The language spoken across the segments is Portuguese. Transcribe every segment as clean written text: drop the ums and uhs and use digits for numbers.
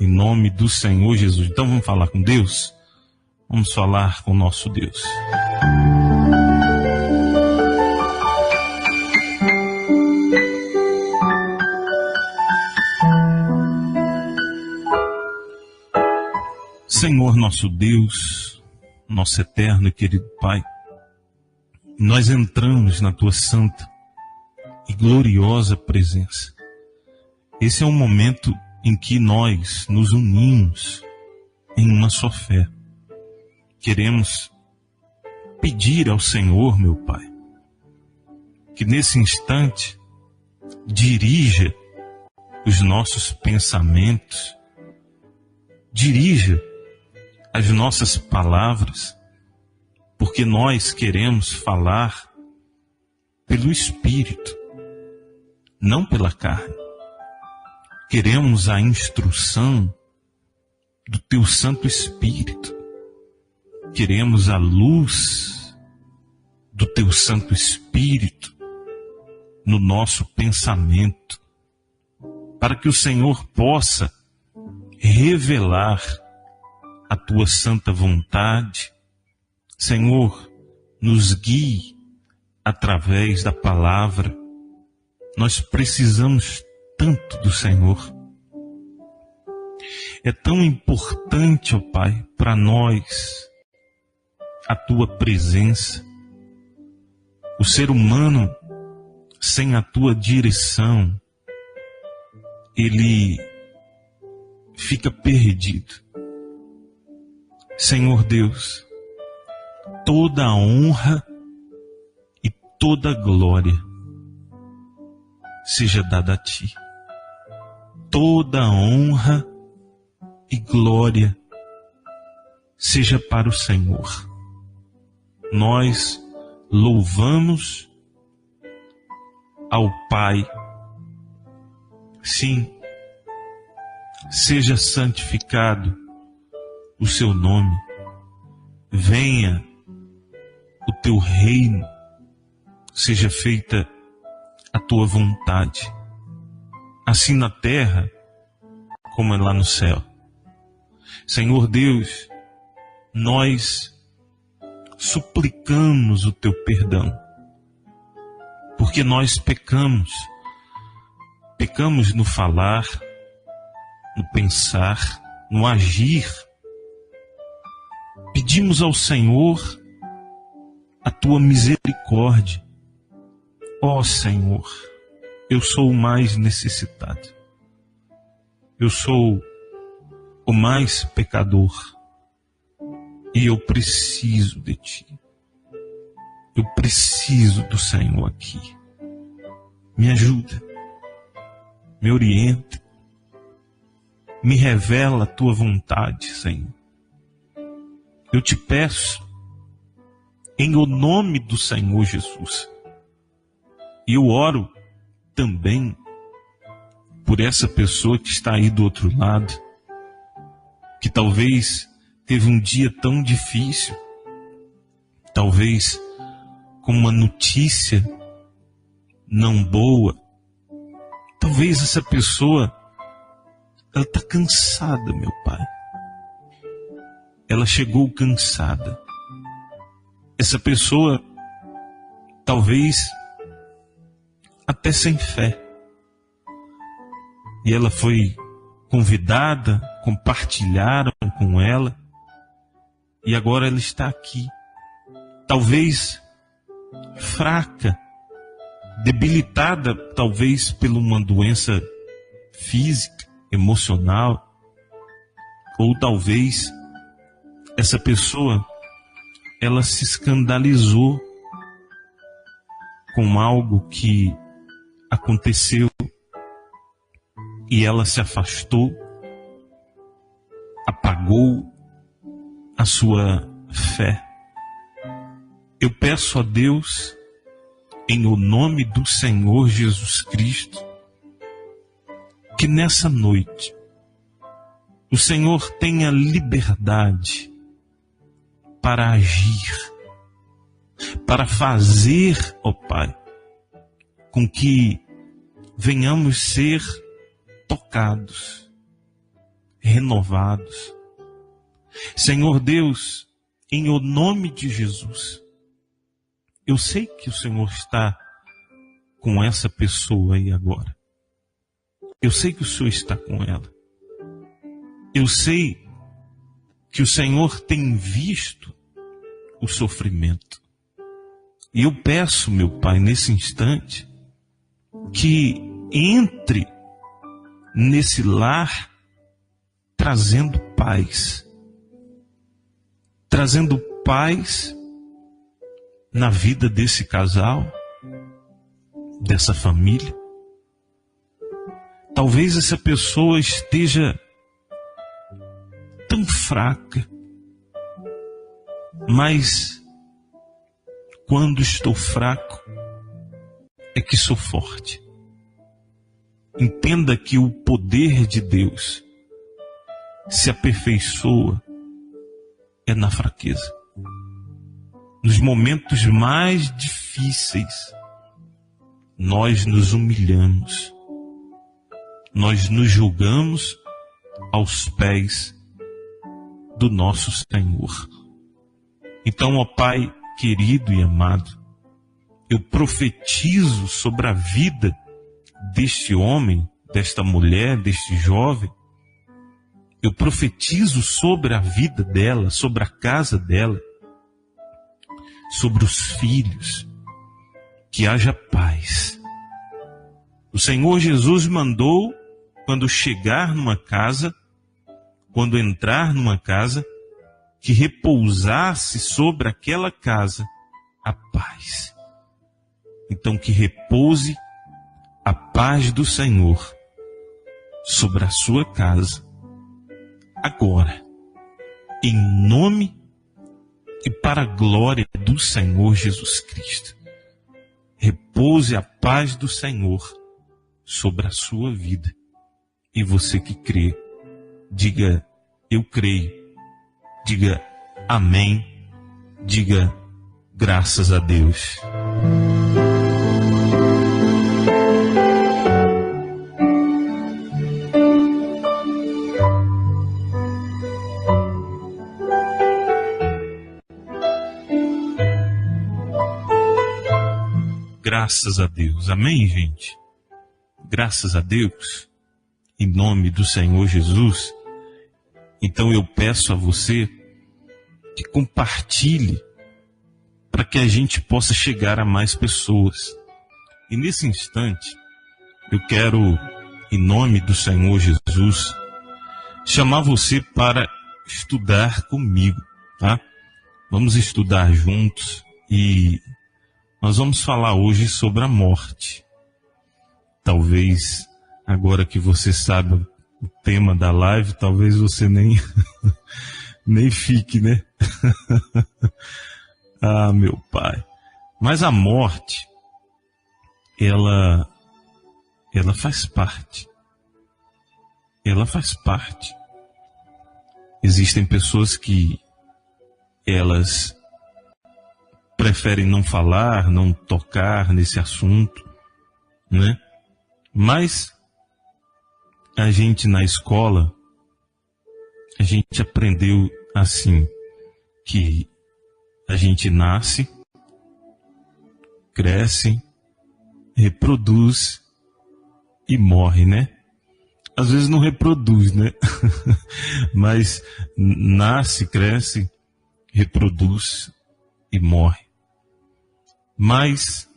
Em nome do Senhor Jesus. Então vamos falar com Deus? Vamos falar com o nosso Deus. Senhor nosso Deus, nosso eterno e querido Pai, nós entramos na Tua santa e gloriosa presença. Esse é um momento em que nós nos unimos em uma só fé. Queremos pedir ao Senhor, meu Pai, que nesse instante dirija os nossos pensamentos, dirija as nossas palavras, porque nós queremos falar pelo Espírito, não pela carne. Queremos a instrução do Teu Santo Espírito. Queremos a luz do Teu Santo Espírito no nosso pensamento, para que o Senhor possa revelar a Tua santa vontade. Senhor, nos guie através da palavra. Nós precisamos tanto do Senhor. É tão importante, ó Pai, para nós a Tua presença. O ser humano, sem a Tua direção, ele fica perdido. Senhor Deus, toda a honra e toda a glória seja dada a Ti. Toda a honra e glória seja para o Senhor. Nós louvamos ao Pai. Sim, seja santificado o Seu nome. Venha o Teu reino, seja feita a Tua vontade, assim na terra como é lá no céu. Senhor Deus, nós suplicamos o Teu perdão, porque nós pecamos no falar, no pensar, no agir. Pedimos ao Senhor a Tua misericórdia. Ó Senhor, eu sou o mais necessitado. Eu sou o mais pecador. E eu preciso de Ti. Eu preciso do Senhor aqui. Me ajuda. Me orienta. Me revela a Tua vontade, Senhor. Eu te peço, em o nome do Senhor Jesus. E eu oro também por essa pessoa que está aí do outro lado, que talvez teve um dia tão difícil, talvez com uma notícia não boa. Talvez essa pessoa, ela está cansada, meu Pai. Ela chegou cansada. Essa pessoa, talvez até sem fé. E ela foi convidada, compartilharam com ela, e agora ela está aqui. Talvez fraca, debilitada, talvez por uma doença física, emocional, ou talvez essa pessoa, ela se escandalizou com algo que aconteceu e ela se afastou, apagou a sua fé. Eu peço a Deus, em o nome do Senhor Jesus Cristo, que nessa noite o Senhor tenha liberdade para agir, para fazer, ó Pai, com que venhamos ser tocados, renovados. Senhor Deus, em o nome de Jesus, eu sei que o Senhor está com essa pessoa aí agora. Eu sei que o Senhor está com ela. Eu sei que o Senhor tem visto o sofrimento. E eu peço, meu Pai, nesse instante, que entre nesse lar trazendo paz. Trazendo paz na vida desse casal, dessa família. Talvez essa pessoa esteja tão fraca, mas quando estou fraco é que sou forte. Entenda que o poder de Deus se aperfeiçoa é na fraqueza. Nos momentos mais difíceis, nós nos humilhamos, nós nos julgamos aos pés do nosso Senhor. Então, ó Pai querido e amado, eu profetizo sobre a vida deste homem, desta mulher, deste jovem. Eu profetizo sobre a vida dela, sobre a casa dela, sobre os filhos, que haja paz. O Senhor Jesus mandou, quando chegar numa casa, quando entrar numa casa, que repousasse sobre aquela casa a paz. Então que repouse a paz do Senhor sobre a sua casa, agora, em nome e para a glória do Senhor Jesus Cristo. Repouse a paz do Senhor sobre a sua vida. E você que crê, diga, eu creio. Diga, amém. Diga, graças a Deus. Graças a Deus. Amém, gente? Graças a Deus. Em nome do Senhor Jesus. Então eu peço a você que compartilhe para que a gente possa chegar a mais pessoas. E nesse instante, eu quero, em nome do Senhor Jesus, chamar você para estudar comigo, tá? Vamos estudar juntos e nós vamos falar hoje sobre a morte. Talvez, agora que você sabe o tema da live, talvez você nem fique, né? Ah, meu Pai. Mas a morte, ela faz parte. Ela faz parte. Existem pessoas que elas preferem não falar, não tocar nesse assunto, né? Mas a gente na escola, a gente aprendeu assim, que a gente nasce, cresce, reproduz e morre, né? Às vezes não reproduz, né? Mas nasce, cresce, reproduz e morre. Mas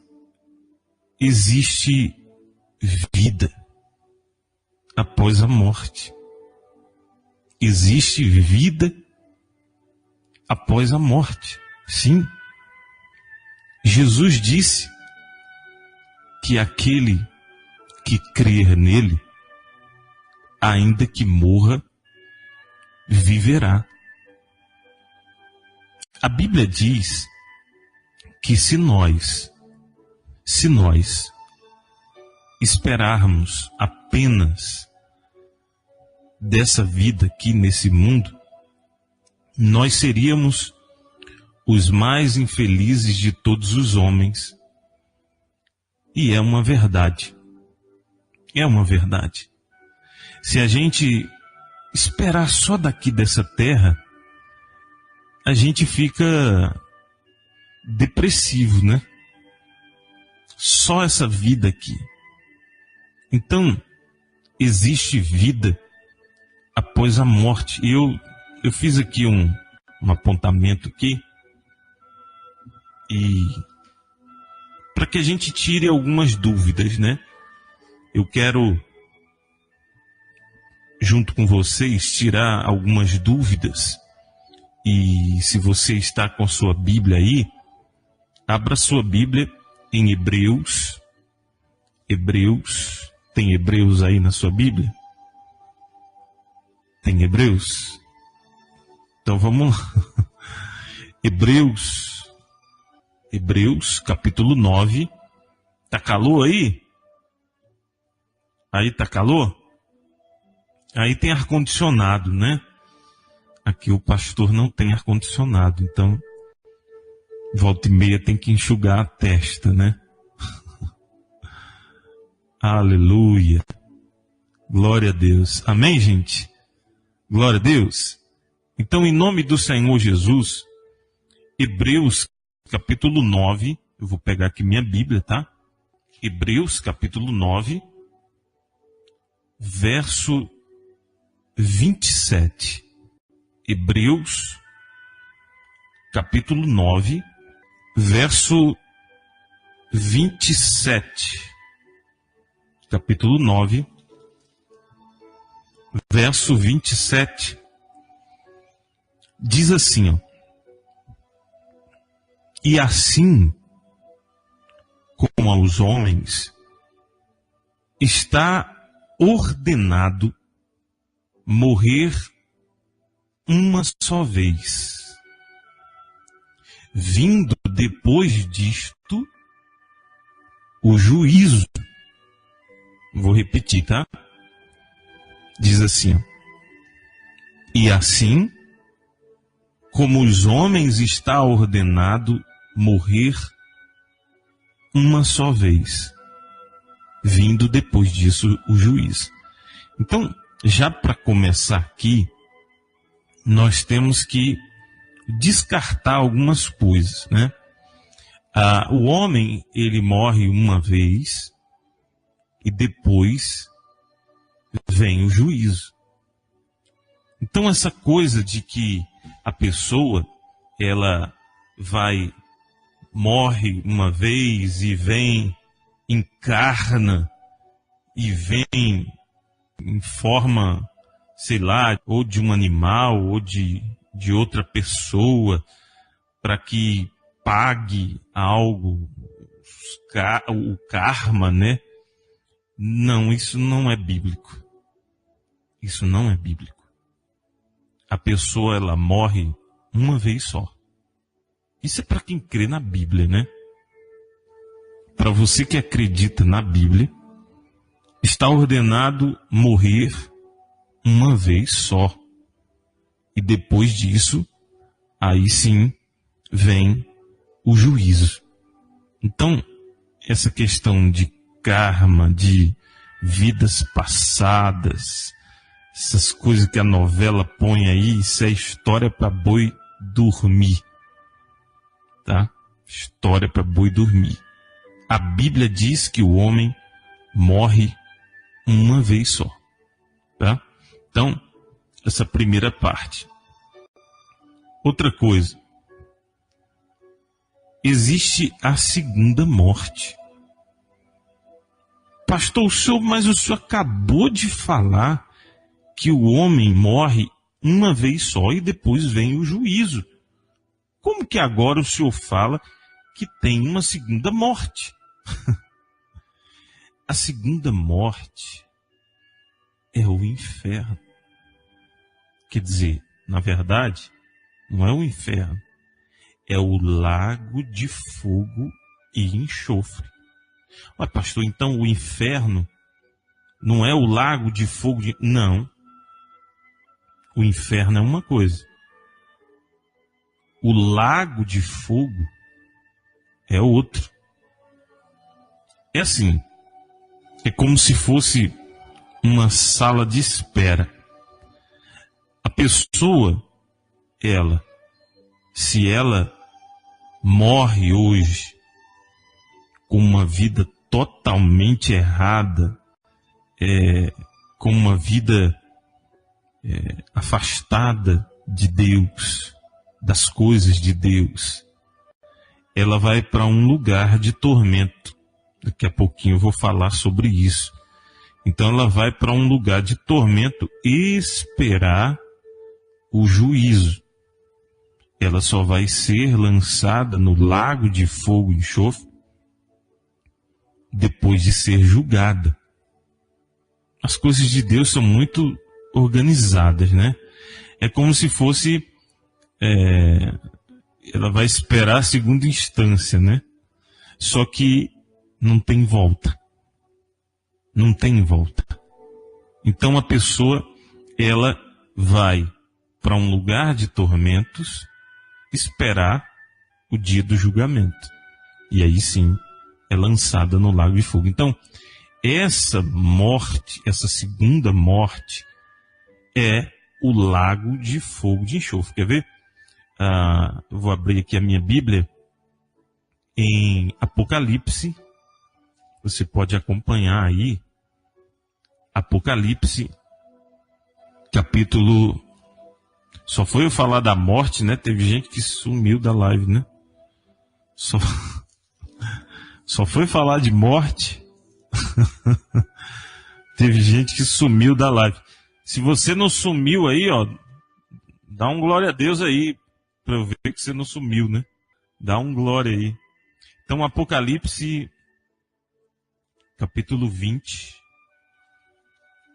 existe vida após a morte. Existe vida após a morte. Sim. Jesus disse que aquele que crer nele, ainda que morra, viverá. A Bíblia diz que se nós esperarmos apenas dessa vida aqui nesse mundo, nós seríamos os mais infelizes de todos os homens. E é uma verdade. É uma verdade. Se a gente esperar só daqui dessa terra, a gente fica depressivo, né? Só essa vida aqui. Então, existe vida após a morte. E eu fiz aqui um apontamento aqui, e para que a gente tire algumas dúvidas, né? Eu quero, junto com vocês, tirar algumas dúvidas. E se você está com a sua Bíblia aí, abra sua Bíblia em Hebreus. Hebreus. Tem Hebreus aí na sua Bíblia? Tem Hebreus? Então vamos lá. Hebreus, capítulo 9. Tá calor aí? Aí tá calor? Aí tem ar-condicionado, né? Aqui o pastor não tem ar-condicionado, então volta e meia tem que enxugar a testa, né? Aleluia. Glória a Deus. Amém, gente? Glória a Deus. Então, em nome do Senhor Jesus, Hebreus capítulo 9, eu vou pegar aqui minha Bíblia, tá? Hebreus capítulo 9, verso 27. Hebreus capítulo 9, verso 27. Capítulo 9, verso 27. Diz assim, ó: e assim como aos homens está ordenado morrer uma só vez, vindo depois disto o juízo. Vou repetir, tá? Diz assim, ó: e assim como os homens está ordenado morrer uma só vez, vindo depois disso o juízo. Então, já para começar aqui, nós temos que descartar algumas coisas, né? O homem, ele morre uma vez e depois vem o juízo. Então, essa coisa de que a pessoa, ela morre uma vez e vem, encarna e vem em forma, sei lá, ou de um animal ou de outra pessoa, para que pague algo, o karma, né? Não, isso não é bíblico. Isso não é bíblico. A pessoa, ela morre uma vez só. Isso é para quem crê na Bíblia, né? Para você que acredita na Bíblia, está ordenado morrer uma vez só. E depois disso, aí sim, vem o juízo. Então, essa questão de karma, de vidas passadas, essas coisas que a novela põe aí, isso é história para boi dormir. Tá? História para boi dormir. A Bíblia diz que o homem morre uma vez só. Tá? Então, essa primeira parte. Outra coisa. Existe a segunda morte. Pastor, mas o senhor acabou de falar que o homem morre uma vez só e depois vem o juízo. Como que agora o senhor fala que tem uma segunda morte? A segunda morte é o inferno. Quer dizer, na verdade, não é o inferno, é o lago de fogo e enxofre. Mas, pastor, então o inferno não é o lago de fogo? Não. O inferno é uma coisa. O lago de fogo é outro. É assim, é como se fosse uma sala de espera. pessoa, se ela morre hoje com uma vida totalmente errada, com uma vida afastada de Deus, das coisas de Deus, ela vai para um lugar de tormento. Daqui a pouquinho eu vou falar sobre isso. Então ela vai para um lugar de tormento esperar o juízo. Ela só vai ser lançada no lago de fogo e enxofre depois de ser julgada. As coisas de Deus são muito organizadas, né? É como se fosse... ela vai esperar a segunda instância, né? Só que não tem volta. Não tem volta. Então a pessoa, ela vai para um lugar de tormentos esperar o dia do julgamento. E aí sim é lançada no lago de fogo. Então, essa morte, essa segunda morte, é o lago de fogo de enxofre. Quer ver? Eu vou abrir aqui a minha Bíblia em Apocalipse. Você pode acompanhar aí. Apocalipse, capítulo... Só foi eu falar da morte, né? Teve gente que sumiu da live, né? Só foi falar de morte. Teve gente que sumiu da live. Se você não sumiu aí, ó, dá um glória a Deus aí, para eu ver que você não sumiu, né? Dá um glória aí. Então, Apocalipse, capítulo 20.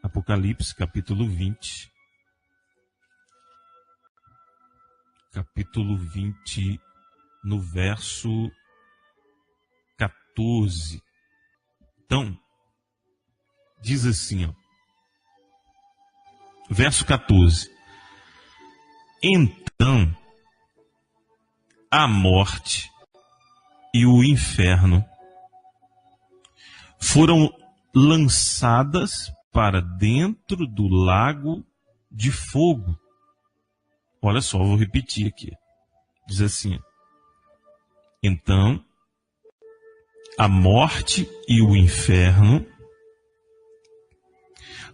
Apocalipse, capítulo 20. Capítulo 20, no verso 14. Então, diz assim, ó. Verso 14. Então, a morte e o inferno foram lançadas para dentro do lago de fogo. Olha só, vou repetir aqui. Diz assim: então, a morte e o inferno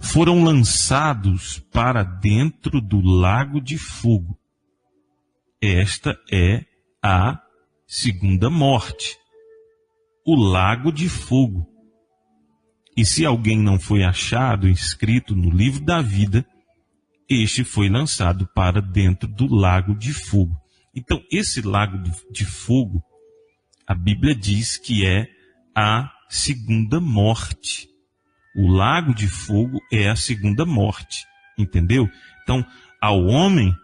foram lançados para dentro do lago de fogo. Esta é a segunda morte, o lago de fogo. E se alguém não foi achado inscrito no livro da vida, este foi lançado para dentro do lago de fogo. Então, esse lago de fogo, a Bíblia diz que é a segunda morte. O lago de fogo é a segunda morte, entendeu? Então, ao homem,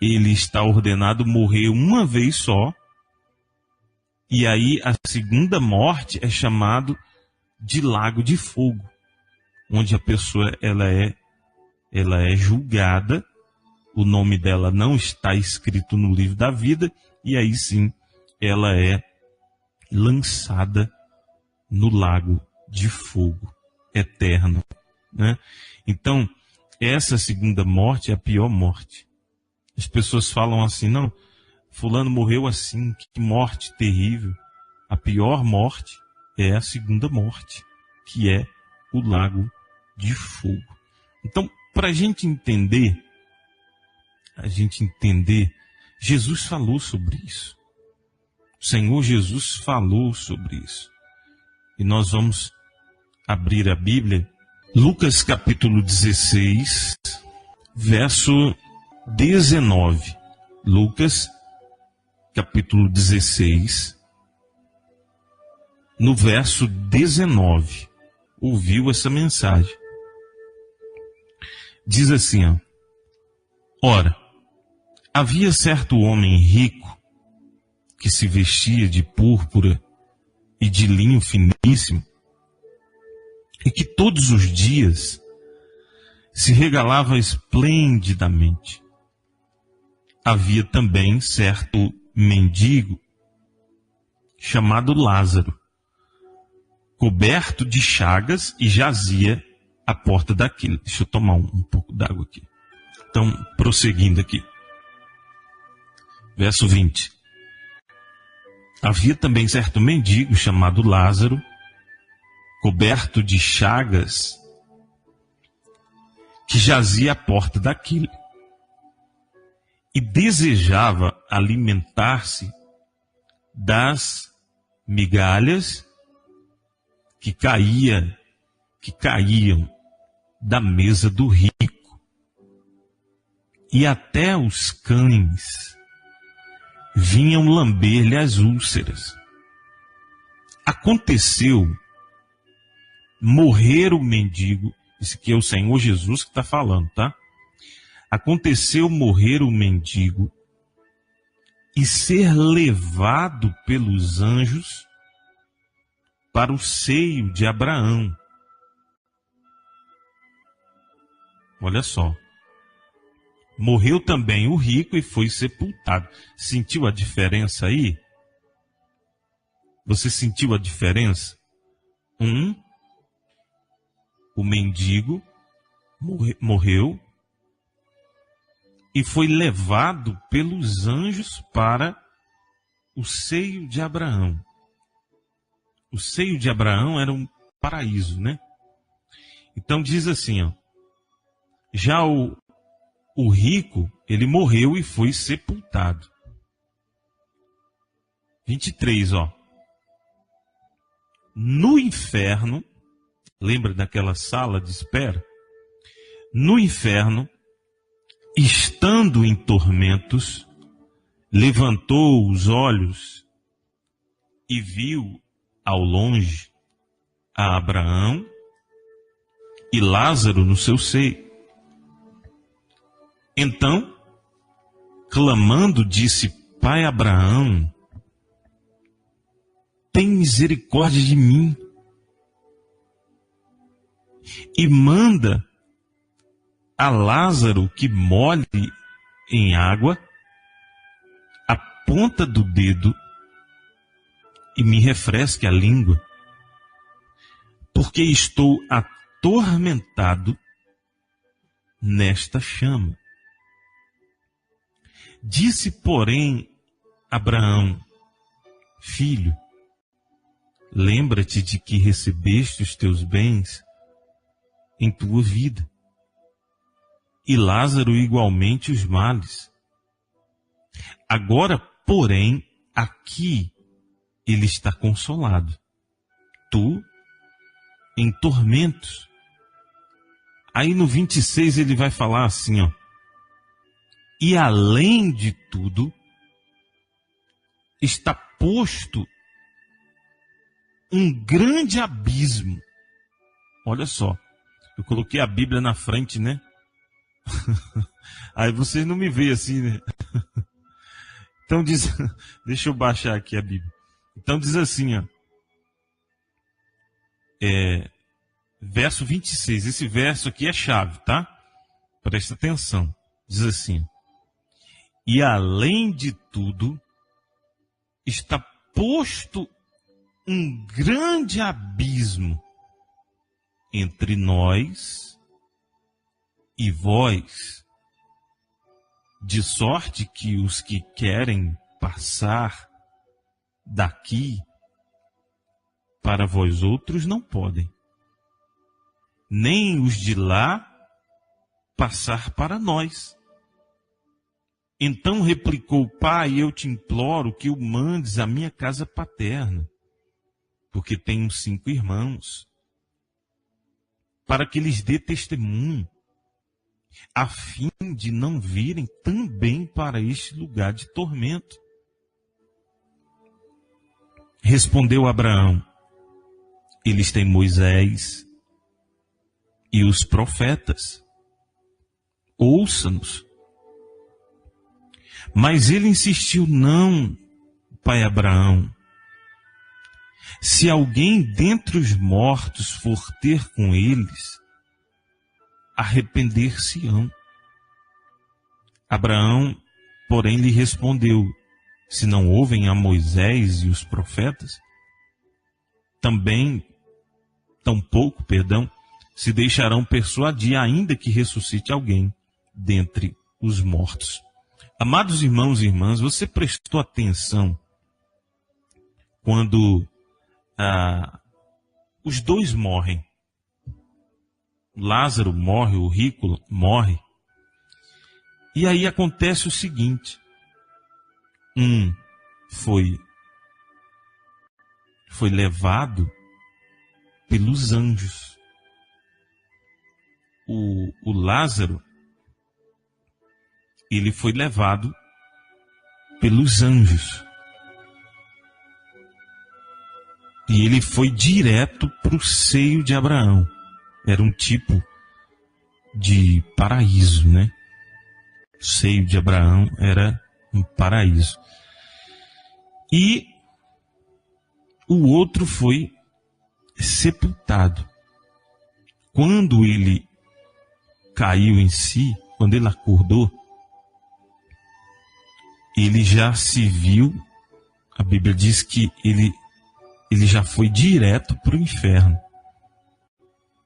ele está ordenado morrer uma vez só, e aí a segunda morte é chamado de lago de fogo, onde a pessoa ela é julgada, o nome dela não está escrito no livro da vida, e aí sim ela é lançada no lago de fogo eterno, né? Então, essa segunda morte é a pior morte. As pessoas falam assim, não, fulano morreu assim, que morte terrível. A pior morte é a segunda morte, que é o lago de fogo. Então, para a gente entender, Jesus falou sobre isso. O Senhor Jesus falou sobre isso. E nós vamos abrir a Bíblia, Lucas capítulo 16, verso 19. Lucas capítulo 16, no verso 19. Ouviu essa mensagem. Diz assim, ó: ora, havia certo homem rico que se vestia de púrpura e de linho finíssimo e que todos os dias se regalava esplendidamente. Havia também certo mendigo chamado Lázaro, coberto de chagas, e jazia à porta daquele. Deixa eu tomar um pouco d'água aqui. Então, prosseguindo aqui. Verso 20. Havia também certo mendigo chamado Lázaro, coberto de chagas, que jazia à porta daquele e desejava alimentar-se das migalhas que caíam da mesa do rico. E até os cães vinham lamber-lhe as úlceras. Aconteceu morrer o mendigo. Isso aqui é o Senhor Jesus que está falando, tá? Aconteceu morrer o mendigo e ser levado pelos anjos para o seio de Abraão. Olha só. Morreu também o rico e foi sepultado. Sentiu a diferença aí? Você sentiu a diferença? O mendigo morreu e foi levado pelos anjos para o seio de Abraão. O seio de Abraão era um paraíso, né? Então diz assim, ó, já o rico, ele morreu e foi sepultado. 23, ó. No inferno, lembra daquela sala de espera? No inferno, estando em tormentos, levantou os olhos e viu ao longe a Abraão e Lázaro no seu seio. Então, clamando, disse: Pai Abraão, tem misericórdia de mim e manda a Lázaro que molhe em água a ponta do dedo e me refresque a língua, porque estou atormentado nesta chama. Disse, porém, Abraão: Filho, lembra-te de que recebeste os teus bens em tua vida, e Lázaro igualmente os males. Agora, porém, aqui ele está consolado, tu em tormentos. Aí no 26 ele vai falar assim, ó: e além de tudo, está posto um grande abismo. Olha só, eu coloquei a Bíblia na frente, né? Aí vocês não me veem assim, né? Então diz, deixa eu baixar aqui a Bíblia. Então diz assim, ó, verso 26, esse verso aqui é chave, tá? Presta atenção. Diz assim: e além de tudo, está posto um grande abismo entre nós e vós, de sorte que os que querem passar daqui para vós outros não podem, nem os de lá passar para nós. Então replicou: Pai, eu te imploro que o mandes à minha casa paterna, porque tenho 5 irmãos, para que lhes dê testemunho, a fim de não virem também para este lugar de tormento. Respondeu Abraão: eles têm Moisés e os profetas, ouça-nos. Mas ele insistiu: não, pai Abraão, se alguém dentre os mortos for ter com eles, arrepender-se-ão. Abraão, porém, lhe respondeu: se não ouvem a Moisés e os profetas, tampouco, se deixarão persuadir, ainda que ressuscite alguém dentre os mortos. Amados irmãos e irmãs, você prestou atenção quando os dois morrem? Lázaro morre, o rico morre. E aí acontece o seguinte: um foi levado pelos anjos. O Lázaro, ele foi levado pelos anjos. E ele foi direto para o seio de Abraão. Era um tipo de paraíso, né? O seio de Abraão era um paraíso. E o outro foi sepultado. Quando ele caiu em si, quando ele acordou, ele já se viu, a Bíblia diz que ele já foi direto para o inferno.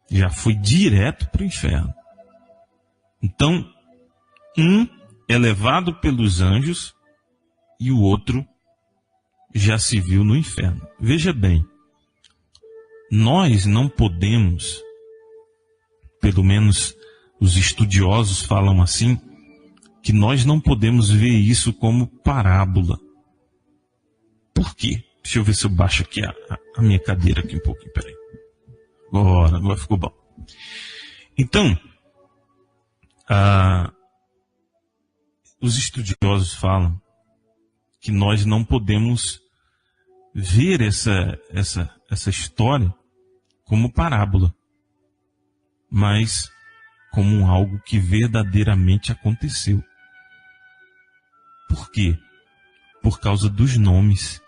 Já foi direto para o inferno. Então, um é levado pelos anjos e o outro já se viu no inferno. Veja bem, nós não podemos, pelo menos os estudiosos falam assim, que nós não podemos ver isso como parábola. Por quê? Deixa eu ver se eu baixo aqui a minha cadeira aqui um pouquinho, peraí. Agora ficou bom. Então, os estudiosos falam que nós não podemos ver essa história como parábola, mas como algo que verdadeiramente aconteceu. Por quê? Por causa dos nomes.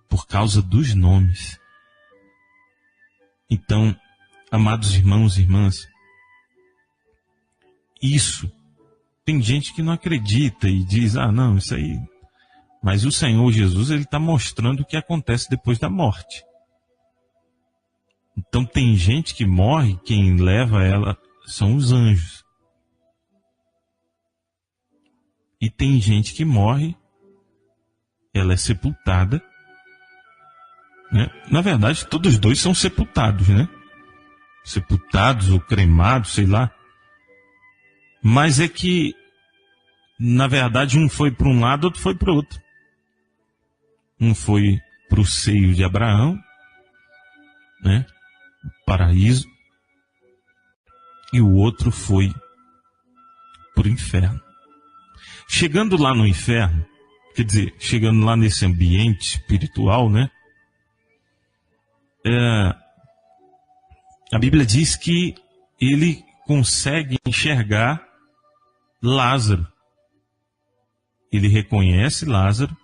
Por causa dos nomes. Então, amados irmãos e irmãs, isso, tem gente que não acredita e diz, não, isso aí. Mas o Senhor Jesus, ele está mostrando o que acontece depois da morte. Então tem gente que morre, quem leva ela são os anjos. E tem gente que morre, ela é sepultada, né? Na verdade, todos os dois são sepultados, né? Sepultados ou cremados, sei lá. Mas é que, na verdade, um foi para um lado, outro foi para o outro. Um foi para o seio de Abraão, né? Paraíso. E o outro foi para o inferno. Chegando lá no inferno, quer dizer, chegando lá nesse ambiente espiritual, né? A Bíblia diz que ele consegue enxergar Lázaro. Ele reconhece Lázaro.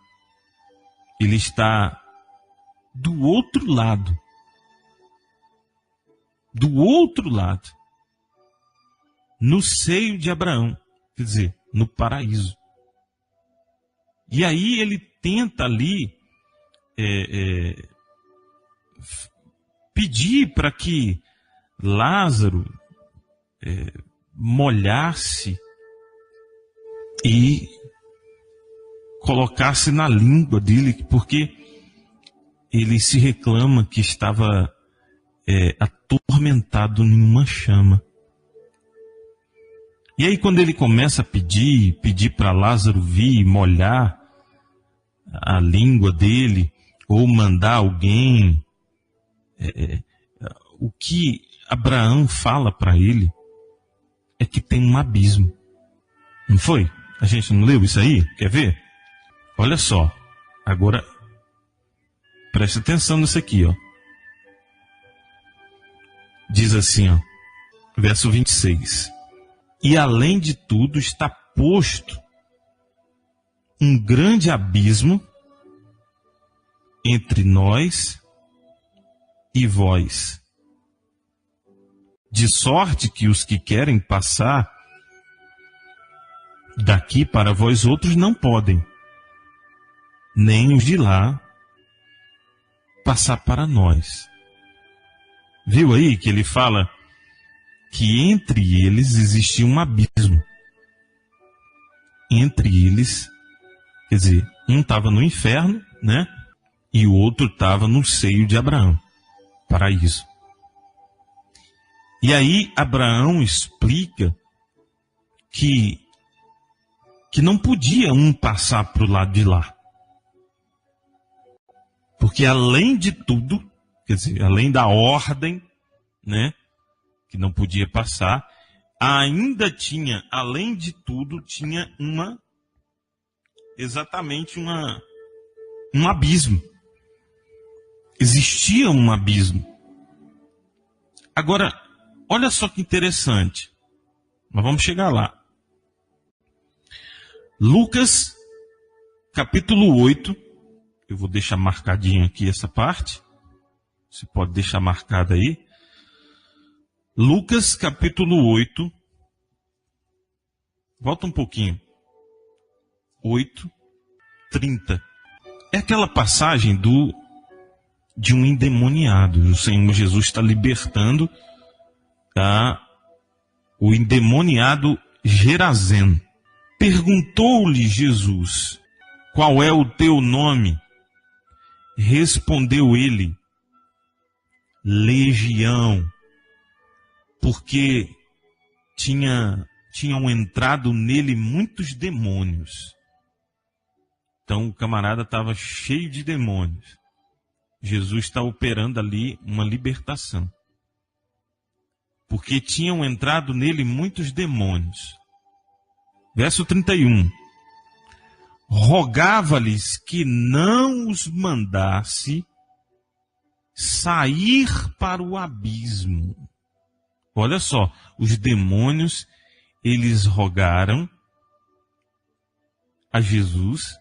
Ele está do outro lado. Do outro lado. No seio de Abraão. Quer dizer, no paraíso. E aí ele tenta ali pedir para que Lázaro molhasse e colocasse na língua dele, porque ele se reclama que estava atormentado em uma chama. E aí quando ele começa a pedir para Lázaro vir molhar a língua dele, ou mandar alguém, o que Abraão fala para ele é que tem um abismo. Não foi? A gente não leu isso aí? Quer ver? Olha só. Agora, preste atenção nisso aqui, ó. Diz assim, ó, verso 26. E além de tudo está posto um grande abismo entre nós e vós, de sorte que os que querem passar daqui para vós outros não podem, nem os de lá passar para nós. Viu aí que ele fala que entre eles existia um abismo. Entre eles, quer dizer, um estava no inferno, né? E o outro estava no seio de Abraão, paraíso. E aí Abraão explica que não podia um passar para o lado de lá. Porque além de tudo, quer dizer, além da ordem, né, que não podia passar, ainda tinha, além de tudo, tinha exatamente um abismo. Existia um abismo. Agora, olha só que interessante. Nós vamos chegar lá. Lucas, capítulo 8. Eu vou deixar marcadinho aqui essa parte. Você pode deixar marcada aí. Lucas, capítulo 8. Volta um pouquinho. 8:30. É aquela passagem de um endemoniado. O Senhor Jesus está libertando o endemoniado Gerazeno. Perguntou-lhe Jesus: qual é o teu nome? Respondeu ele: Legião, porque tinham entrado nele muitos demônios. Então o camarada estava cheio de demônios. Jesus está operando ali uma libertação. Porque tinham entrado nele muitos demônios. Verso 31. Rogava-lhes que não os mandasse sair para o abismo. Olha só, os demônios, eles rogaram a Jesus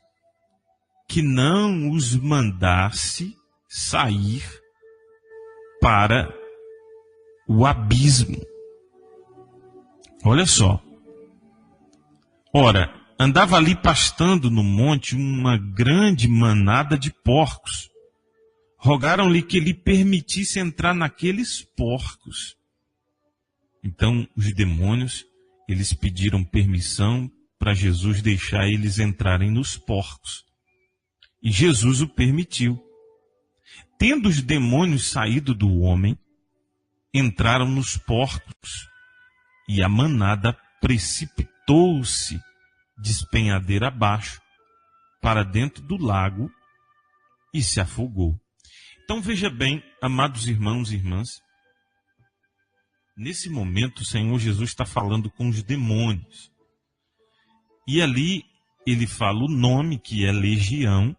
que não os mandasse sair para o abismo. Olha só. Ora, andava ali pastando no monte uma grande manada de porcos. Rogaram-lhe que lhe permitisse entrar naqueles porcos. Então, os demônios, eles pediram permissão para Jesus deixar eles entrarem nos porcos. E Jesus o permitiu. Tendo os demônios saído do homem, entraram nos porcos, e a manada precipitou-se despenhadeira abaixo para dentro do lago e se afogou. Então veja bem, amados irmãos e irmãs, nesse momento o Senhor Jesus está falando com os demônios. E ali ele fala o nome, que é Legião,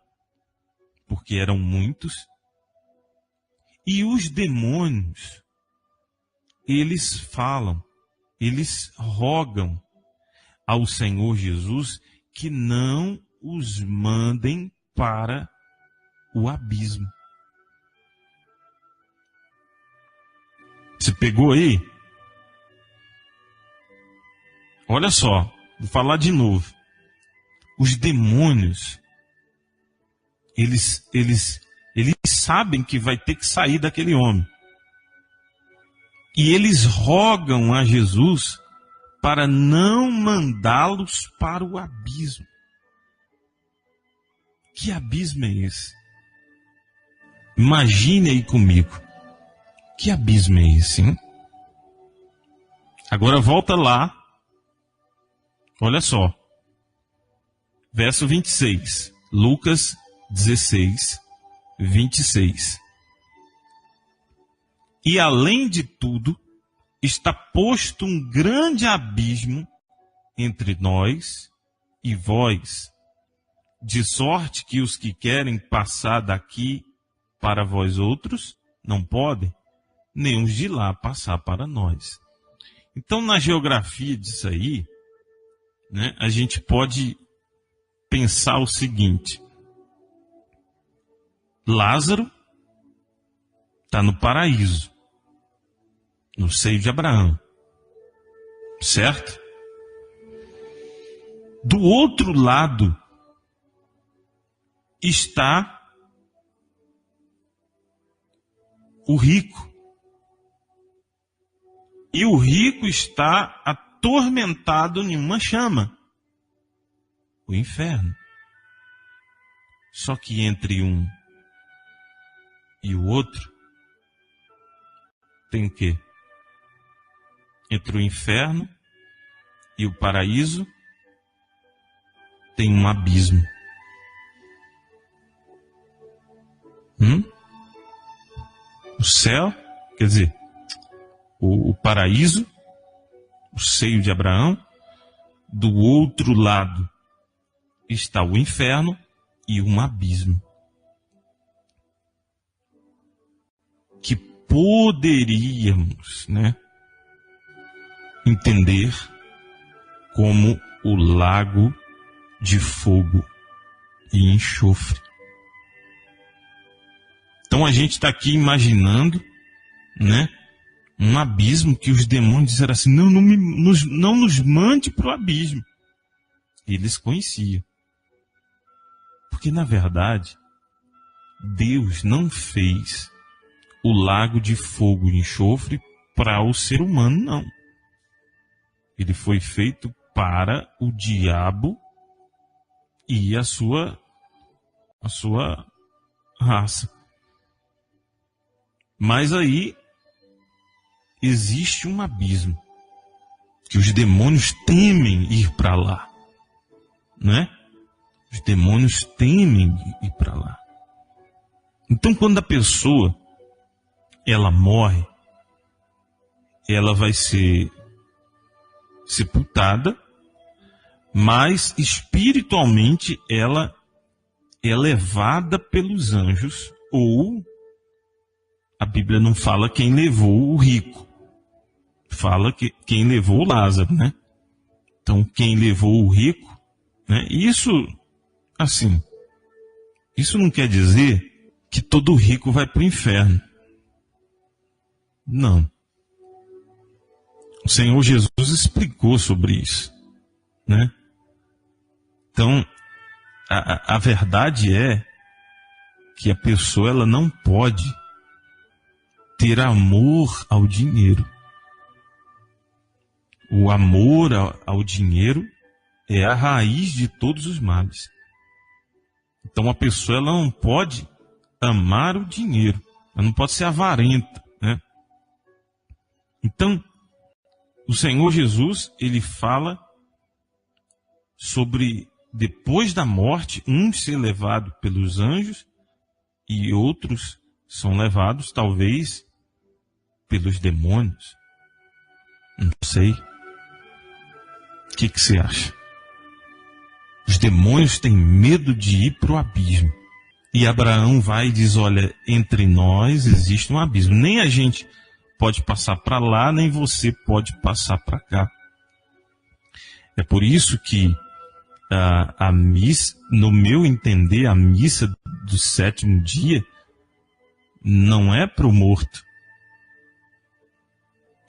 porque eram muitos. E os demônios, eles falam, eles rogam ao Senhor Jesus que não os mandem para o abismo. Você pegou aí? Olha só, vou falar de novo. Os demônios, eles sabem que vai ter que sair daquele homem. E eles rogam a Jesus para não mandá-los para o abismo. Que abismo é esse? Imagine aí comigo. Que abismo é esse, hein? Agora volta lá. Olha só. Verso 26. Lucas 16, 26. E além de tudo, está posto um grande abismo entre nós e vós, de sorte que os que querem passar daqui para vós outros não podem, nem os de lá passar para nós. Então, na geografia disso aí, né, a gente pode pensar o seguinte: Lázaro está no paraíso, no seio de Abraão, certo? Do outro lado está o rico, e o rico está atormentado em uma chama, o inferno. Só que entre um e o outro tem o quê? Entre o inferno e o paraíso tem um abismo. O céu, quer dizer, o paraíso, o seio de Abraão, do outro lado está o inferno e um abismo que poderíamos, entender como o lago de fogo e enxofre. Então a gente está aqui imaginando, um abismo que os demônios disseram assim, não nos mande para o abismo. Eles conheciam. Porque na verdade, Deus não fez o lago de fogo e enxofre para o ser humano, não. Ele foi feito para o diabo e a sua raça. Mas aí existe um abismo que os demônios temem ir para lá, Os demônios temem ir para lá. Então, quando a pessoa ela morre, ela vai ser sepultada, mas espiritualmente ela é levada pelos anjos, ou a Bíblia não fala quem levou o rico, fala que quem levou Lázaro, Então, quem levou o rico, isso, assim, isso não quer dizer que todo rico vai para o inferno. Não. O Senhor Jesus explicou sobre isso, Então, a verdade é que a pessoa ela não pode ter amor ao dinheiro. O amor ao dinheiro é a raiz de todos os males. Então a pessoa ela não pode amar o dinheiro, ela não pode ser avarenta, Então, o Senhor Jesus, ele fala sobre depois da morte, uns ser levado pelos anjos e outros são levados, talvez, pelos demônios. Não sei. O que você acha? Os demônios têm medo de ir para o abismo. E Abraão vai e diz, olha, entre nós existe um abismo. Nem a gente pode passar para lá, nem você pode passar para cá. É por isso que a missa, no meu entender, a missa do sétimo dia não é para o morto.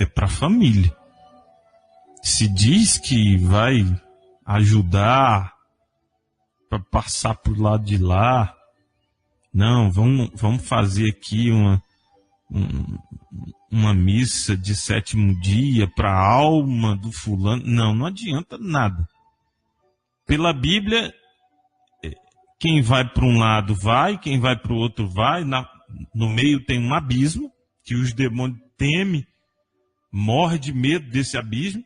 É para a família. Se diz que vai ajudar para passar para o lado de lá. Não, vamos fazer aqui uma missa de sétimo dia para a alma do fulano. Não adianta nada. Pela Bíblia, quem vai para um lado vai, quem vai para o outro vai. No meio tem um abismo, que os demônios temem, morrem de medo desse abismo,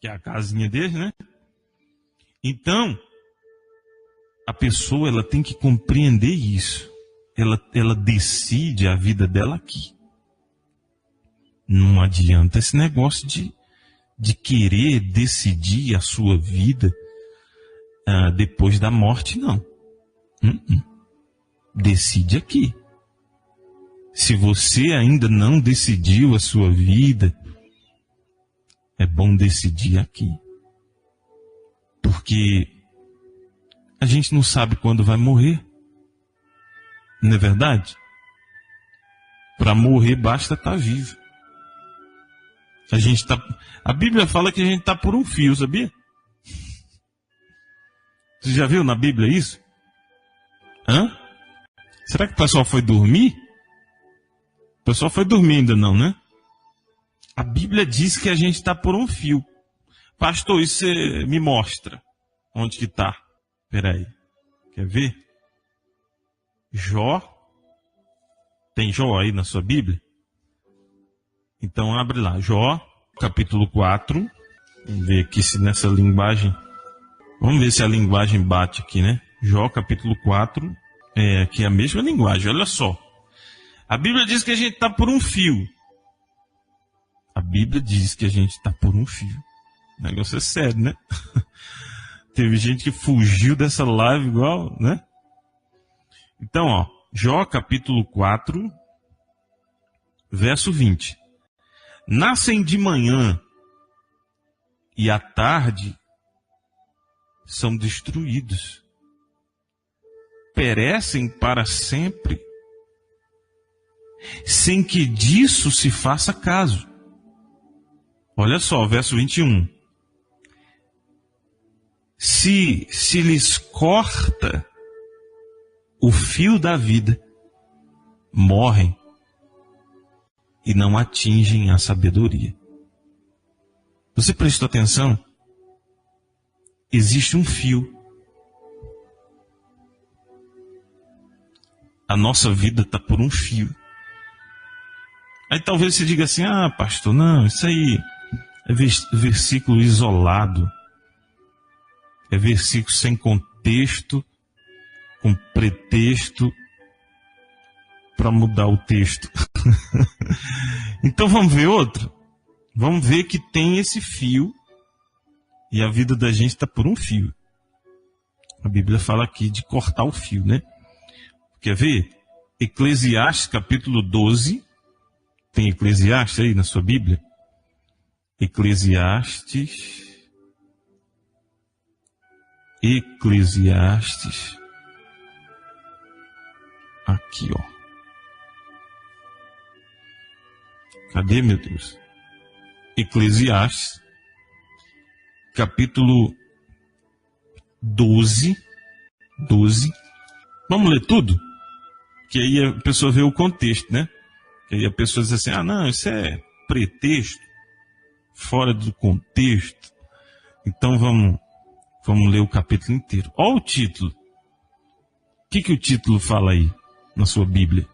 que é a casinha deles, Então, a pessoa ela tem que compreender isso. Ela decide a vida dela aqui. Não adianta esse negócio de querer decidir a sua vida depois da morte, não. Decide aqui. Se você ainda não decidiu a sua vida, é bom decidir aqui. Porque a gente não sabe quando vai morrer. Não é verdade? Para morrer basta estar vivo. A Bíblia fala que a gente está por um fio, sabia? Você já viu na Bíblia isso? Será que o pessoal foi dormir? O pessoal foi dormir ainda não, A Bíblia diz que a gente está por um fio. Pastor, isso você me mostra. Onde que está? Espera aí. Quer ver? Jó. Tem Jó aí na sua Bíblia? Então abre lá. Jó, capítulo 4. Vamos ver aqui se nessa linguagem... Vamos ver se a linguagem bate aqui, né? Jó, capítulo 4. É aqui a mesma linguagem, olha só. A Bíblia diz que a gente está por um fio. A Bíblia diz que a gente está por um fio. O negócio é sério, né? Teve gente que fugiu dessa live igual, né? Então, ó, Jó capítulo 4, verso 20. Nascem de manhã e à tarde são destruídos. Perecem para sempre, sem que disso se faça caso. Olha só, verso 21. Se lhes corta o fio da vida, morrem e não atingem a sabedoria. Você prestou atenção? Existe um fio. A nossa vida está por um fio. Aí talvez você diga assim, ah, pastor, não, isso aí é versículo isolado. É versículo sem contexto, com pretexto para mudar o texto. Então vamos ver outro? Vamos ver que tem esse fio e a vida da gente está por um fio. A Bíblia fala aqui de cortar o fio, né? Quer ver? Eclesiastes capítulo 12. Tem Eclesiastes aí na sua Bíblia? Eclesiastes. Aqui, ó. Cadê, meu Deus? Eclesiastes, capítulo 12. Vamos ler tudo? Que aí a pessoa vê o contexto, né? Que aí a pessoa diz assim, ah, não, isso é pretexto, fora do contexto. Então vamos ler o capítulo inteiro. Olha o título. O que o título fala aí na sua Bíblia?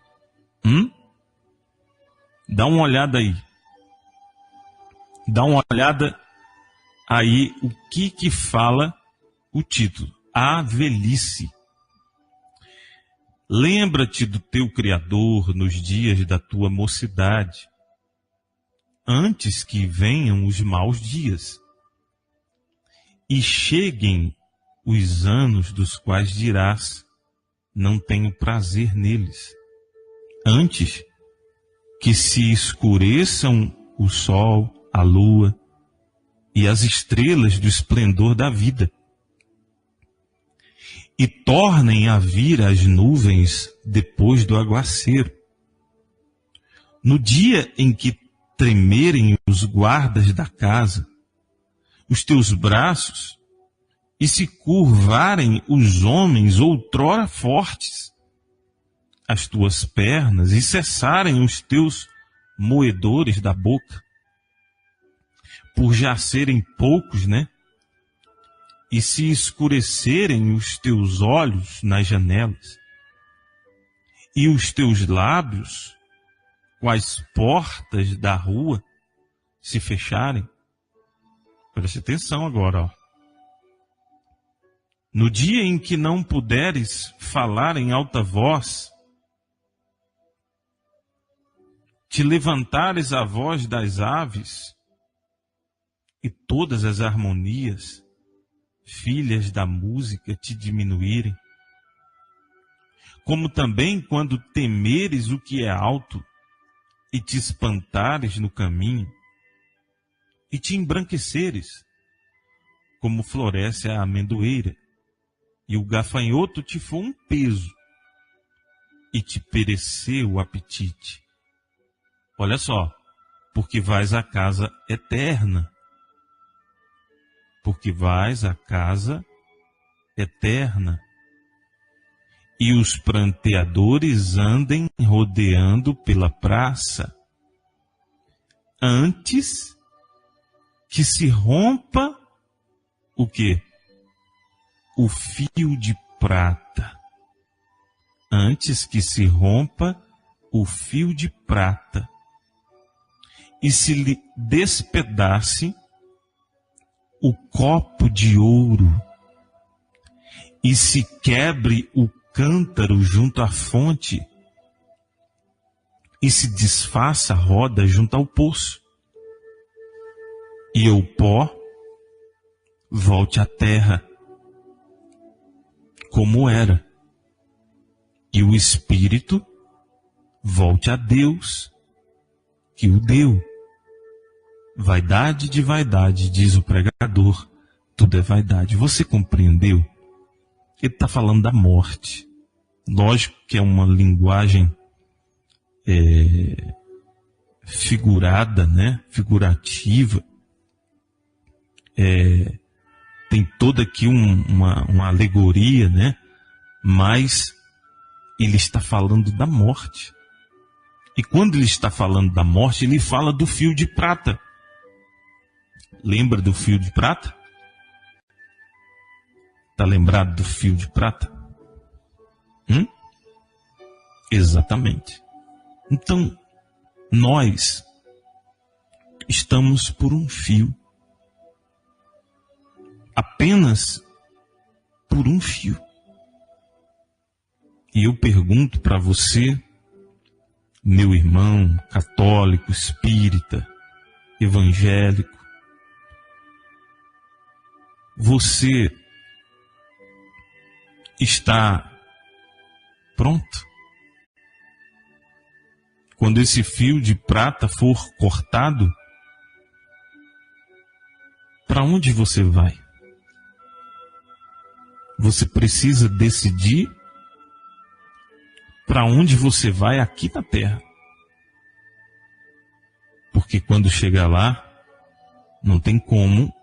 Dá uma olhada aí. Dá uma olhada aí o que fala o título. A velhice. Lembra-te do teu Criador nos dias da tua mocidade, antes que venham os maus dias, e cheguem os anos dos quais dirás, não tenho prazer neles, antes que se escureçam o sol, a lua e as estrelas do esplendor da vida, e tornem a vir as nuvens depois do aguaceiro. No dia em que tremerem os guardas da casa, os teus braços, e se curvarem os homens outrora fortes, as tuas pernas, e cessarem os teus moedores da boca, por já serem poucos, né? E se escurecerem os teus olhos nas janelas, e os teus lábios, quais portas da rua, se fecharem. Preste atenção agora, ó. No dia em que não puderes falar em alta voz, te levantares a voz das aves, e todas as harmonias, filhas da música, te diminuírem, como também quando temeres o que é alto, e te espantares no caminho, e te embranqueceres, como floresce a amendoeira, e o gafanhoto te for um peso, e te pereceu o apetite. Olha só, porque vais à casa eterna. Porque vais à casa eterna. E os pranteadores andem rodeando pela praça. antes que se rompa o quê? O fio de prata. Antes que se rompa o fio de prata e se lhe despedace o copo de ouro e se quebre o cântaro junto à fonte e se desfaça a roda junto ao poço e o pó volte à terra como era e o espírito volte a Deus que o deu. Vaidade de vaidade, diz o pregador, tudo é vaidade. Você compreendeu? Ele está falando da morte. Lógico que é uma linguagem figurada, né? Figurativa. Tem toda aqui uma alegoria, né? Mas ele está falando da morte. E quando ele está falando da morte, ele fala do fio de prata. Lembra do fio de prata? Está lembrado do fio de prata? Exatamente. Então, nós estamos por um fio. Apenas por um fio. E eu pergunto para você, meu irmão católico, espírita, evangélico, você está pronto? Quando esse fio de prata for cortado, para onde você vai? Você precisa decidir para onde você vai aqui na terra. Porque quando chegar lá, não tem como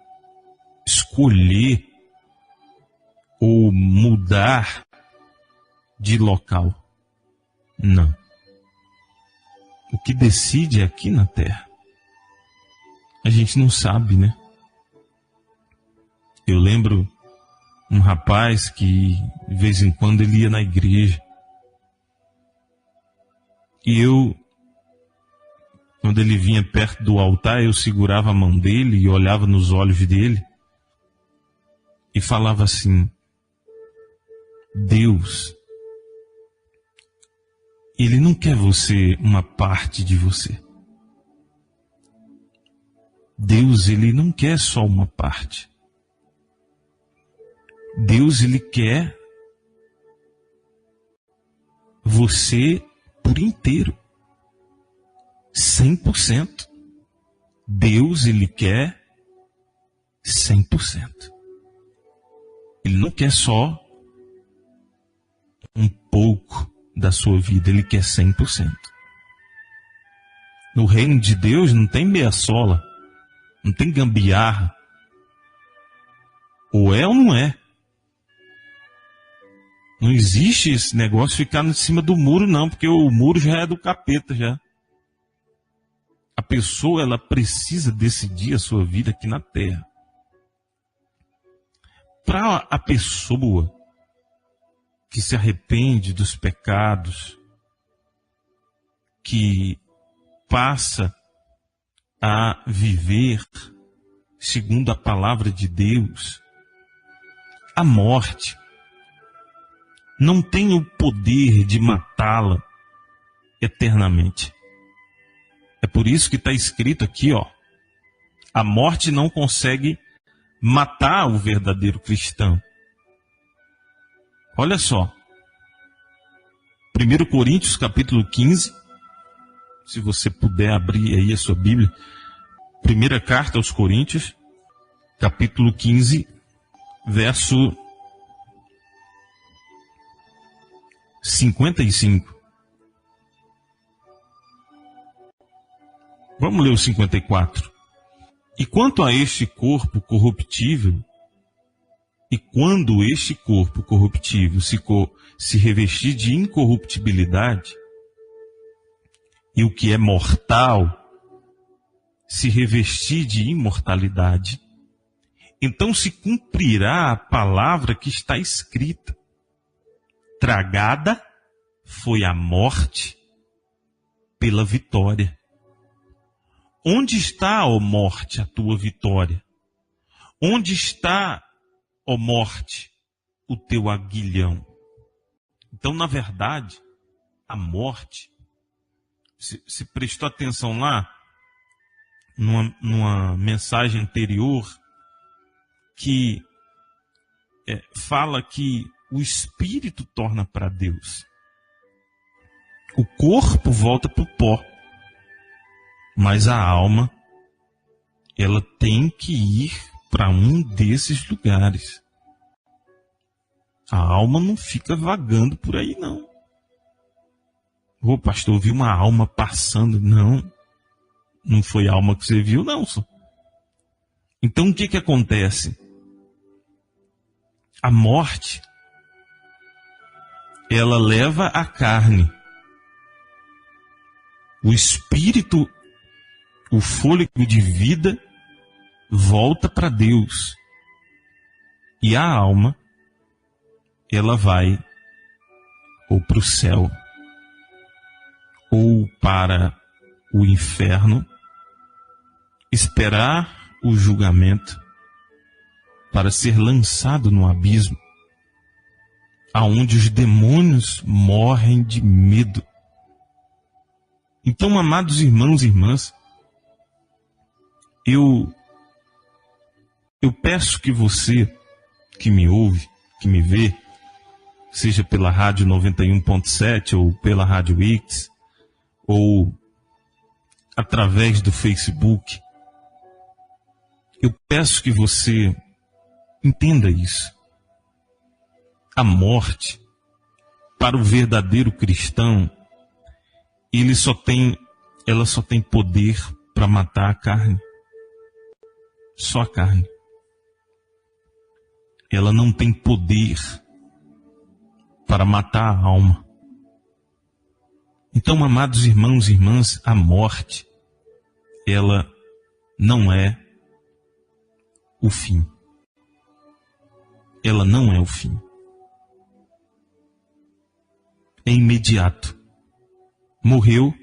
escolher ou mudar de local. Não. O que decide é aqui na terra. A gente não sabe, né? Eu lembro um rapaz que de vez em quando ele ia na igreja. E eu, quando ele vinha perto do altar, eu segurava a mão dele e olhava nos olhos dele e falava assim: Deus, Ele não quer você, uma parte de você. Deus, Ele não quer só uma parte. Deus, Ele quer você por inteiro. 100%. Deus, Ele quer 100%. Ele não quer só um pouco da sua vida, Ele quer 100%. No reino de Deus não tem meia sola, não tem gambiarra. Ou é ou não é. Não existe esse negócio de ficar em cima do muro, não, porque o muro já é do capeta, já. A pessoa, ela precisa decidir a sua vida aqui na terra. Para a pessoa que se arrepende dos pecados, que passa a viver segundo a palavra de Deus, a morte não tem o poder de matá-la eternamente. É por isso que está escrito aqui, ó, a morte não consegue matar o verdadeiro cristão. Olha só, 1 Coríntios capítulo 15, se você puder abrir aí a sua Bíblia, primeira carta aos Coríntios, capítulo 15, verso 55. Vamos ler o 54. E quanto a este corpo corruptível, e quando este corpo corruptível se revestir de incorruptibilidade, e o que é mortal se revestir de imortalidade, então se cumprirá a palavra que está escrita: tragada foi a morte pela vitória. Onde está, ó morte, a tua vitória? Onde está, ó morte, o teu aguilhão? Então, na verdade, a morte, se prestou atenção lá, numa mensagem anterior, que fala que o espírito torna para Deus. O corpo volta para o pó. Mas a alma, ela tem que ir para um desses lugares. A alma não fica vagando por aí, não. Ô pastor, eu vi uma alma passando. Não, não foi a alma que você viu, não. Só. Então o que acontece? A morte, ela leva a carne. O espírito, o fôlego de vida, volta para Deus. E a alma, ela vai ou para o céu, ou para o inferno, esperar o julgamento para ser lançado no abismo, aonde os demônios morrem de medo. Então, amados irmãos e irmãs, eu peço que você que me ouve, que me vê, seja pela Rádio 91.7 ou pela Rádio X, ou através do Facebook, eu peço que você entenda isso. A morte, para o verdadeiro cristão, ela só tem poder para matar a carne. Só a carne. Ela não tem poder para matar a alma. Então, amados irmãos e irmãs, a morte, ela não é o fim. Ela não é o fim. É imediato. Morreu,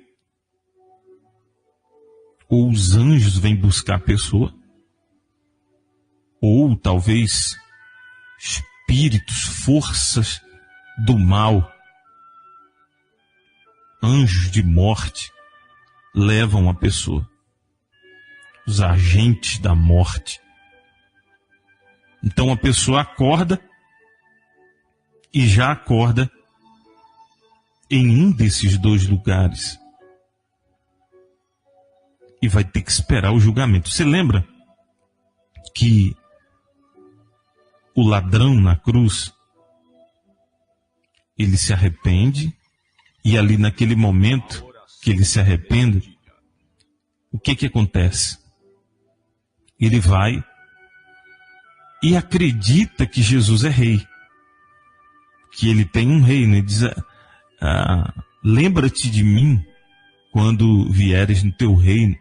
ou os anjos vêm buscar a pessoa, ou talvez espíritos, forças do mal, anjos de morte, levam a pessoa. Os agentes da morte. Então a pessoa acorda e já acorda em um desses dois lugares. E vai ter que esperar o julgamento. Você lembra que o ladrão na cruz, ele se arrepende, e ali naquele momento que ele se arrepende, o que acontece? Ele vai e acredita que Jesus é rei, que ele tem um reino. Ele diz: lembra-te de mim quando vieres no teu reino,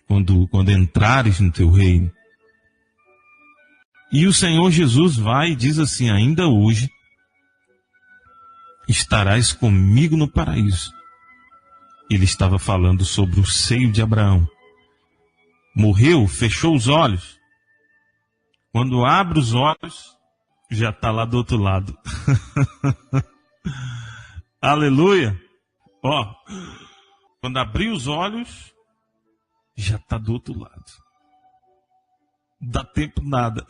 quando entrares no teu reino. E o Senhor Jesus vai e diz assim: ainda hoje estarás comigo no paraíso. Ele estava falando sobre o seio de Abraão. Morreu, fechou os olhos. Quando abre os olhos, já está lá do outro lado. Aleluia! Ó, quando abrir os olhos, já está do outro lado. Não dá tempo nada.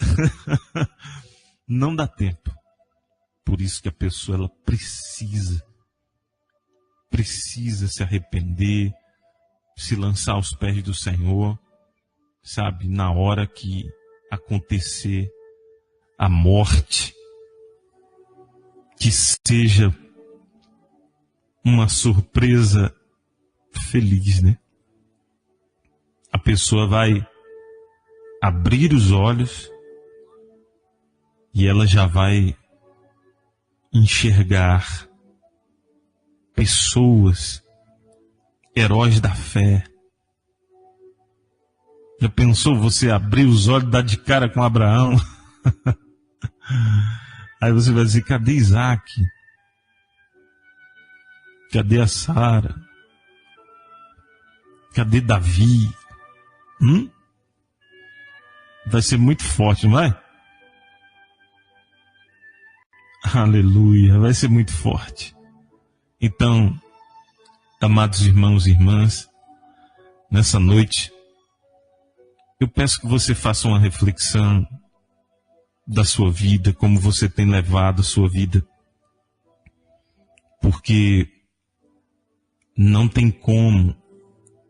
Não dá tempo. Por isso que a pessoa, ela precisa se arrepender, se lançar aos pés do Senhor, sabe, na hora que acontecer a morte, que seja uma surpresa feliz, né? A pessoa vai abrir os olhos e ela já vai enxergar pessoas, heróis da fé, Já pensou você abrir os olhos e dar de cara com Abraão? Aí você vai dizer, cadê Isaac? Cadê a Sara? Cadê Davi? Vai ser muito forte, não vai? Aleluia, vai ser muito forte. Então, amados irmãos e irmãs, nessa noite, eu peço que você faça uma reflexão da sua vida, como você tem levado a sua vida. Porque não tem como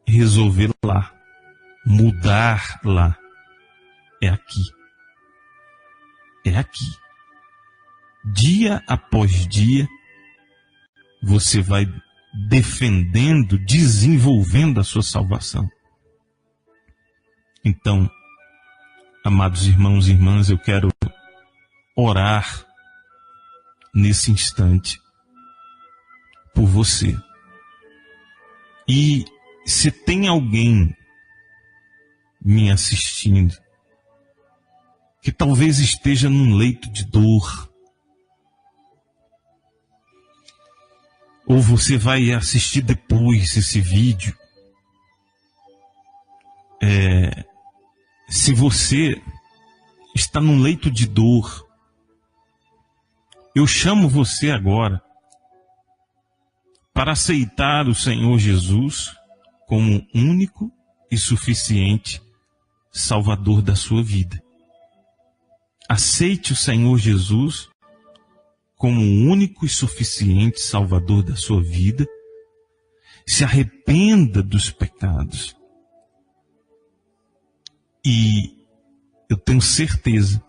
resolver lá, mudar lá. É aqui. É aqui. Dia após dia, você vai defendendo, desenvolvendo a sua salvação. Então, amados irmãos e irmãs, eu quero orar nesse instante por você. E se tem alguém me assistindo que talvez esteja num leito de dor, ou você vai assistir depois esse vídeo, se você está num leito de dor, eu chamo você agora para aceitar o Senhor Jesus como único e suficiente Salvador da sua vida. Aceite o Senhor Jesus como o único e suficiente Salvador da sua vida. Se arrependa dos pecados. E eu tenho certeza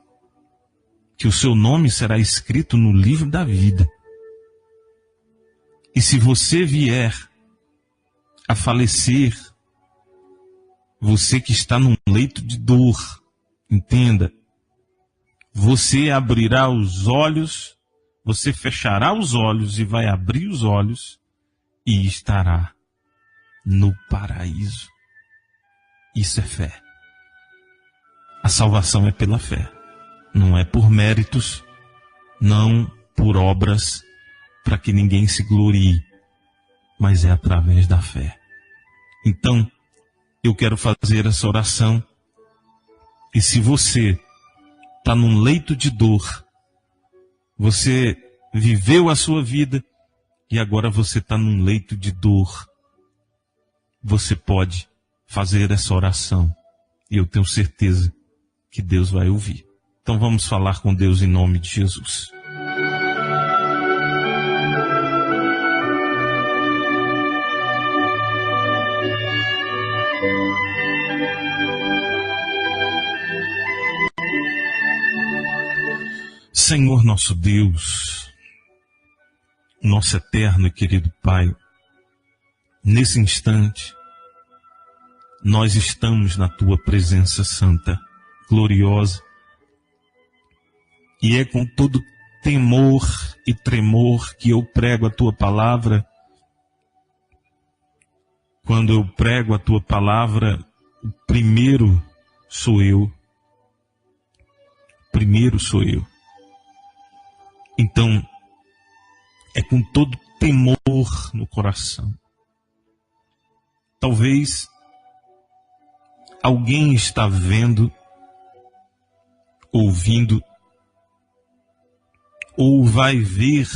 que o seu nome será escrito no livro da vida. E se você vier a falecer, você que está num leito de dor, entenda, você abrirá os olhos, você fechará os olhos e vai abrir os olhos e estará no paraíso. Isso é fé. A salvação é pela fé. Não é por méritos, não por obras, para que ninguém se glorie, mas é através da fé. Então, eu quero fazer essa oração. E se você está num leito de dor, você viveu a sua vida e agora você está num leito de dor, você pode fazer essa oração. E eu tenho certeza que Deus vai ouvir. Então vamos falar com Deus em nome de Jesus. Senhor nosso Deus, nosso eterno e querido Pai, nesse instante, nós estamos na Tua presença santa, gloriosa, e é com todo temor e tremor que eu prego a Tua palavra. Quando eu prego a Tua palavra, o primeiro sou eu. Primeiro sou eu. Então, é com todo temor no coração. Talvez alguém está vendo, ouvindo, ou vai ver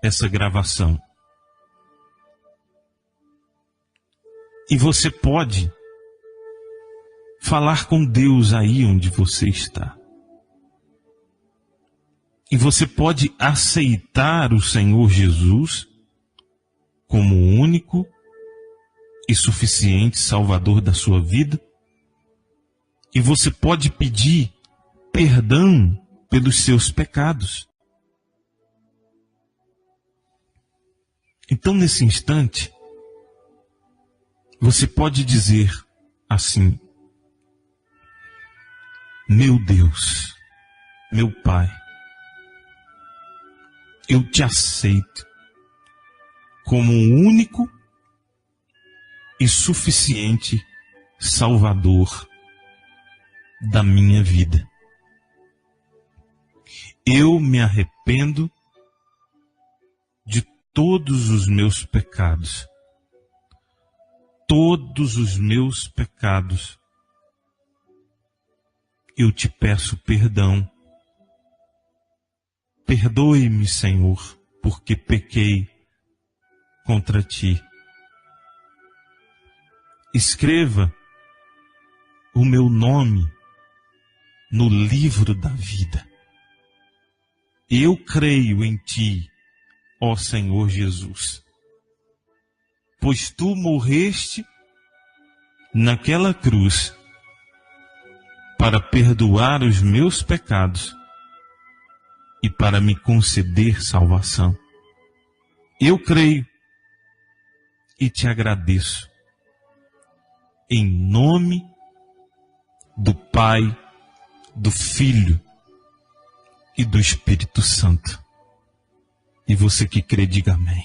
essa gravação. E você pode falar com Deus aí onde você está. E você pode aceitar o Senhor Jesus como o único e suficiente Salvador da sua vida. E você pode pedir perdão pelos seus pecados. Então, nesse instante, você pode dizer assim: meu Deus, meu Pai, eu te aceito como o único e suficiente Salvador da minha vida. Eu me arrependo de todos os meus pecados. Todos os meus pecados. Eu te peço perdão. Perdoe-me, Senhor, porque pequei contra ti. Escreva o meu nome no livro da vida. Eu creio em ti, ó Senhor Jesus, pois tu morreste naquela cruz para perdoar os meus pecados e para me conceder salvação. Eu creio e te agradeço. Em nome do Pai, do Filho e do Espírito Santo. E você que crê, diga amém.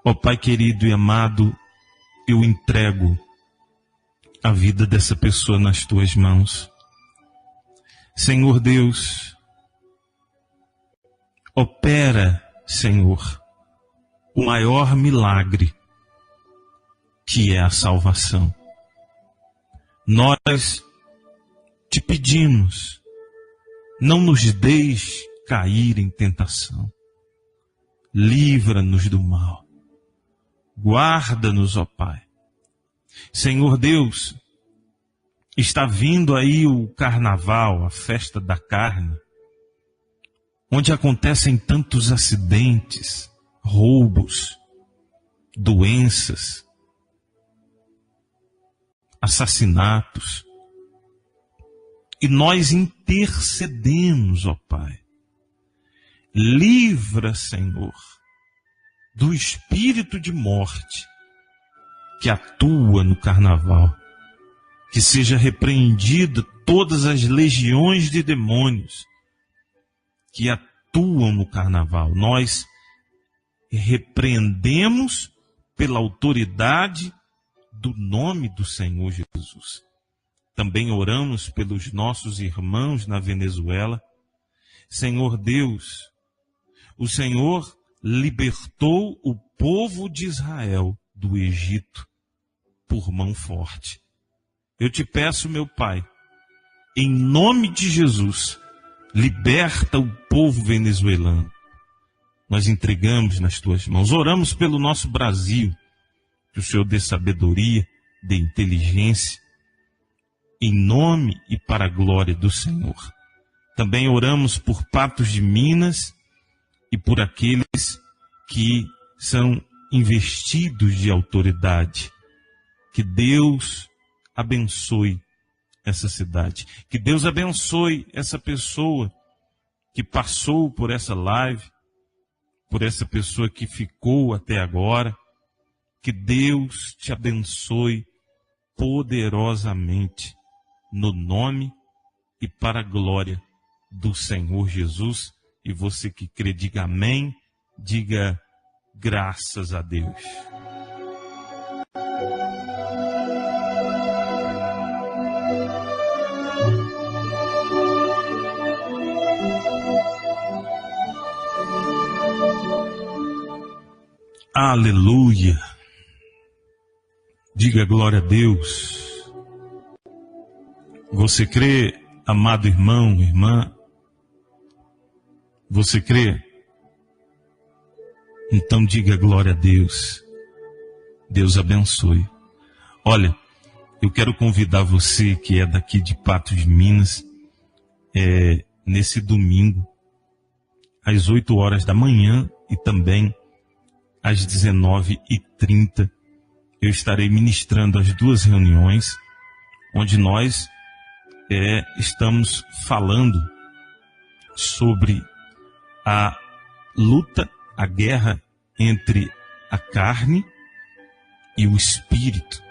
Ó Pai querido e amado, eu entrego a vida dessa pessoa nas tuas mãos. Senhor Deus, opera, Senhor, o maior milagre, que é a salvação. Nós te pedimos, não nos deixe cair em tentação. Livra-nos do mal. Guarda-nos, ó Pai. Senhor Deus, está vindo aí o carnaval, a festa da carne, onde acontecem tantos acidentes, roubos, doenças, assassinatos. E nós intercedemos, ó Pai. Livra, Senhor, do espírito de morte que atua no carnaval. Que seja repreendida todas as legiões de demônios que atuam no carnaval. Nós repreendemos pela autoridade do nome do Senhor Jesus. Também oramos pelos nossos irmãos na Venezuela. Senhor Deus, o Senhor libertou o povo de Israel do Egito por mão forte. Eu te peço, meu Pai, em nome de Jesus, liberta o povo venezuelano. Nós entregamos nas tuas mãos. Oramos pelo nosso Brasil, que o Senhor dê sabedoria, dê inteligência, em nome e para a glória do Senhor. Também oramos por Patos de Minas e por aqueles que são investidos de autoridade. Que Deus abençoe essa cidade. Que Deus abençoe essa pessoa que passou por essa live, por essa pessoa que ficou até agora. Que Deus te abençoe poderosamente, no nome e para a glória do Senhor Jesus. E você que crê, diga amém, diga graças a Deus. Aleluia. Diga glória a Deus. Você crê, amado irmão, irmã? Você crê? Então diga glória a Deus. Deus abençoe. Olha, eu quero convidar você que é daqui de Patos de Minas, nesse domingo, às 8 horas da manhã e também às 19h30, eu estarei ministrando as duas reuniões, onde nós estamos falando sobre a luta, a guerra entre a carne e o espírito.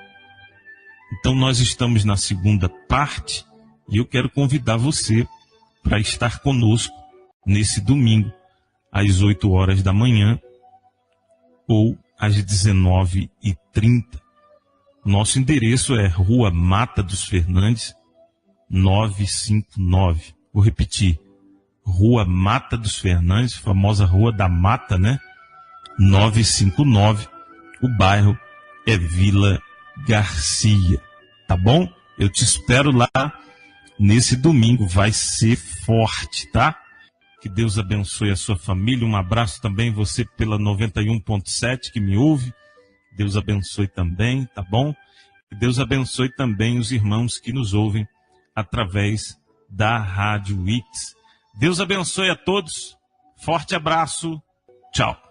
Então nós estamos na segunda parte e eu quero convidar você para estar conosco nesse domingo, às 8 horas da manhã ou às 19h30. Nosso endereço é Rua Mata dos Fernandes, 959. Vou repetir. Rua Mata dos Fernandes, famosa Rua da Mata, né? 959. O bairro é Vila Garcia. Tá bom? Eu te espero lá nesse domingo. Vai ser forte, tá? Que Deus abençoe a sua família. Um abraço também você pela 91.7 que me ouve. Deus abençoe também, tá bom? E Deus abençoe também os irmãos que nos ouvem através da Rádio Wix. Deus abençoe a todos. Forte abraço. Tchau.